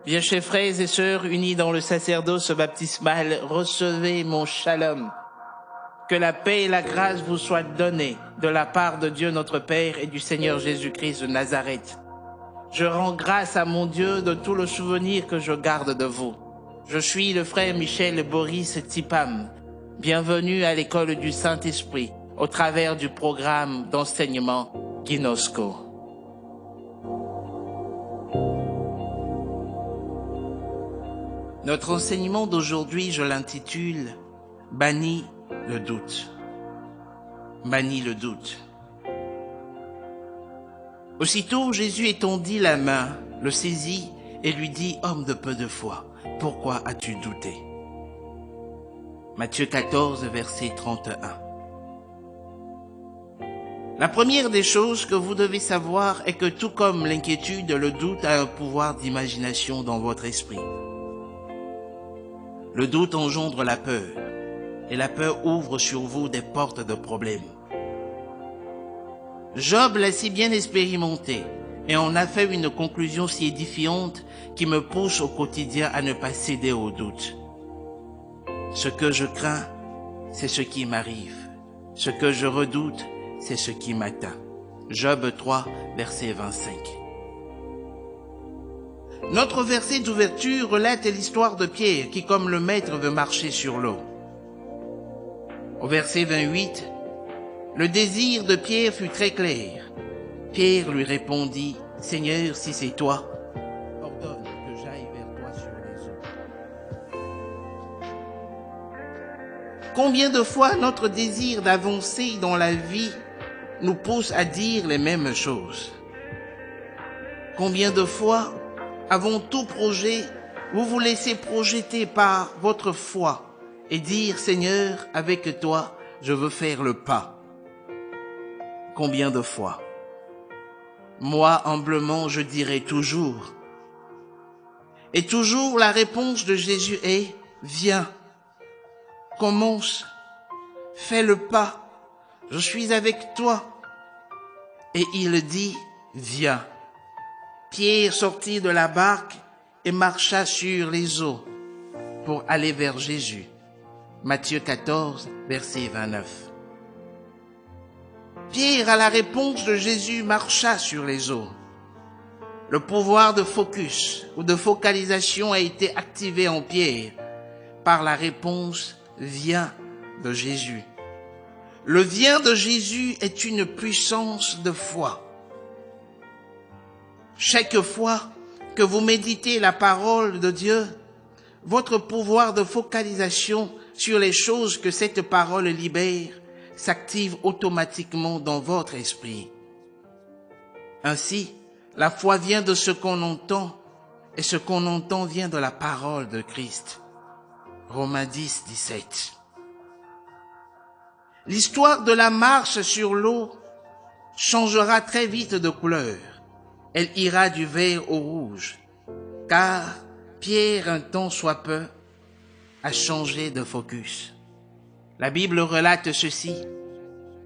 Bien chers frères et sœurs unis dans le sacerdoce baptismal, recevez mon shalom. Que la paix et la grâce vous soient données de la part de Dieu notre Père et du Seigneur Jésus-Christ de Nazareth. Je rends grâce à mon Dieu de tout le souvenir que je garde de vous. Je suis le frère Michel Boris Tipam. Bienvenue à l'école du Saint-Esprit au travers du programme d'enseignement Ginosko. Notre enseignement d'aujourd'hui, je l'intitule « Bannis le doute ». Bannis le doute. Aussitôt, Jésus étendit la main, le saisit et lui dit « Homme de peu de foi, pourquoi as-tu douté ?» Matthieu 14, verset 31. La première des choses que vous devez savoir est que tout comme l'inquiétude, le doute a un pouvoir d'imagination dans votre esprit. Le doute engendre la peur, et la peur ouvre sur vous des portes de problèmes. Job l'a si bien expérimenté, et en a fait une conclusion si édifiante qui me pousse au quotidien à ne pas céder au doute. Ce que je crains, c'est ce qui m'arrive. Ce que je redoute, c'est ce qui m'atteint. Job 3, verset 25. Notre verset d'ouverture relate l'histoire de Pierre qui, comme le maître, veut marcher sur l'eau. Au verset 28, le désir de Pierre fut très clair. Pierre lui répondit, « Seigneur, si c'est toi, ordonne que j'aille vers toi sur les eaux. » Combien de fois notre désir d'avancer dans la vie nous pousse à dire les mêmes choses? Combien de fois, avant tout projet, vous vous laissez projeter par votre foi et dire « Seigneur, avec toi, je veux faire le pas ». Combien de fois? Moi, humblement, je dirai toujours. Et toujours, la réponse de Jésus est « Viens, commence, fais le pas, je suis avec toi ». Et il dit « Viens ». Pierre sortit de la barque et marcha sur les eaux pour aller vers Jésus. Matthieu 14, verset 29. Pierre, à la réponse de Jésus, marcha sur les eaux. Le pouvoir de focus ou de focalisation a été activé en Pierre par la réponse « Viens » de Jésus. Le « Viens » de Jésus est une puissance de foi. Chaque fois que vous méditez la parole de Dieu, votre pouvoir de focalisation sur les choses que cette parole libère s'active automatiquement dans votre esprit. Ainsi, la foi vient de ce qu'on entend, et ce qu'on entend vient de la parole de Christ. Romains 10, 17. L'histoire de la marche sur l'eau changera très vite de couleur. Elle ira du vert au rouge, car Pierre, un temps soit peu, a changé de focus. La Bible relate ceci.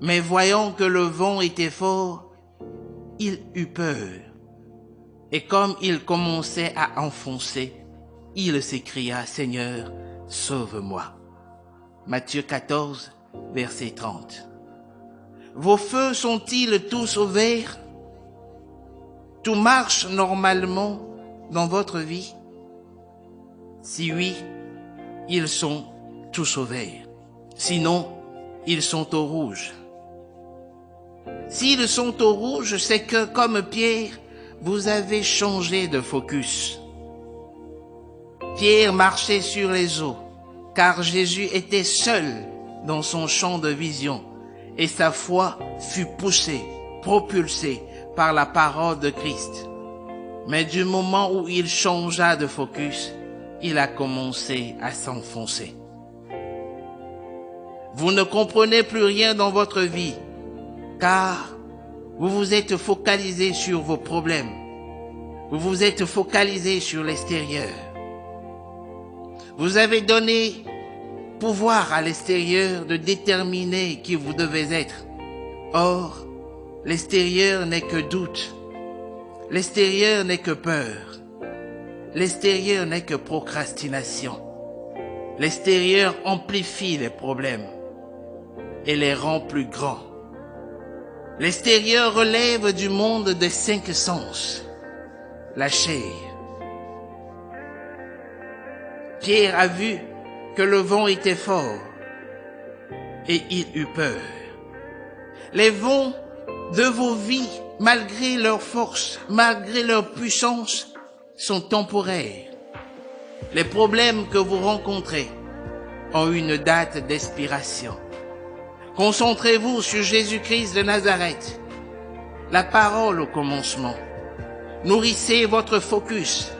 Mais voyant que le vent était fort, il eut peur. Et comme il commençait à enfoncer, il s'écria, « Seigneur, sauve-moi » Matthieu 14, verset 30. Vos feux sont-ils tous au vert? Tout marche normalement dans votre vie? Si oui, ils sont tous au vert. Sinon, ils sont au rouge. S'ils sont au rouge, c'est que, comme Pierre, vous avez changé de focus. Pierre marchait sur les eaux, car Jésus était seul dans son champ de vision, et sa foi fut poussée, propulsée par la parole de Christ. Mais du moment où il changea de focus, il a commencé à s'enfoncer. Vous ne comprenez plus rien dans votre vie, car vous vous êtes focalisé sur vos problèmes. Vous vous êtes focalisé sur l'extérieur. Vous avez donné pouvoir à l'extérieur de déterminer qui vous devez être. Or, l'extérieur n'est que doute. L'extérieur n'est que peur. l'extérieur n'est que procrastination. L'extérieur amplifie les problèmes et les rend plus grands. L'extérieur relève du monde des 5 sens, la chair. Pierre a vu que le vent était fort et il eut peur. Les vents de vos vies, malgré leur force, malgré leur puissance, sont temporaires. Les problèmes que vous rencontrez ont une date d'expiration. Concentrez-vous sur Jésus-Christ de Nazareth, la parole au commencement. Nourrissez votre focus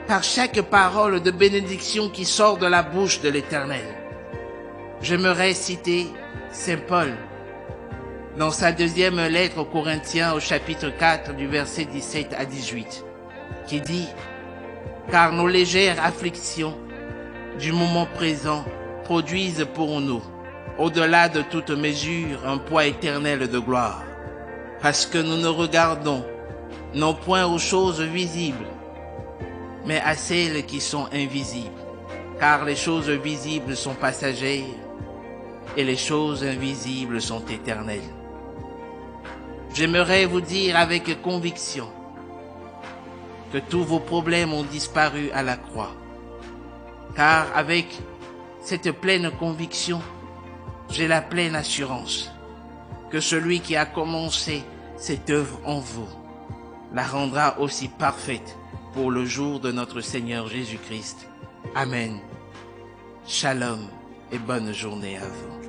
par chaque parole de bénédiction qui sort de la bouche de l'Éternel. J'aimerais citer Saint Paul dans sa 2e lettre aux Corinthiens au chapitre 4 du verset 17 à 18, qui dit « Car nos légères afflictions du moment présent produisent pour nous, au-delà de toute mesure, un poids éternel de gloire, parce que nous ne regardons non point aux choses visibles, mais à celles qui sont invisibles, car les choses visibles sont passagères et les choses invisibles sont éternelles. » J'aimerais vous dire avec conviction que tous vos problèmes ont disparu à la croix, car avec cette pleine conviction, j'ai la pleine assurance que celui qui a commencé cette œuvre en vous la rendra aussi parfaite pour le jour de notre Seigneur Jésus-Christ. Amen. Shalom et bonne journée à vous.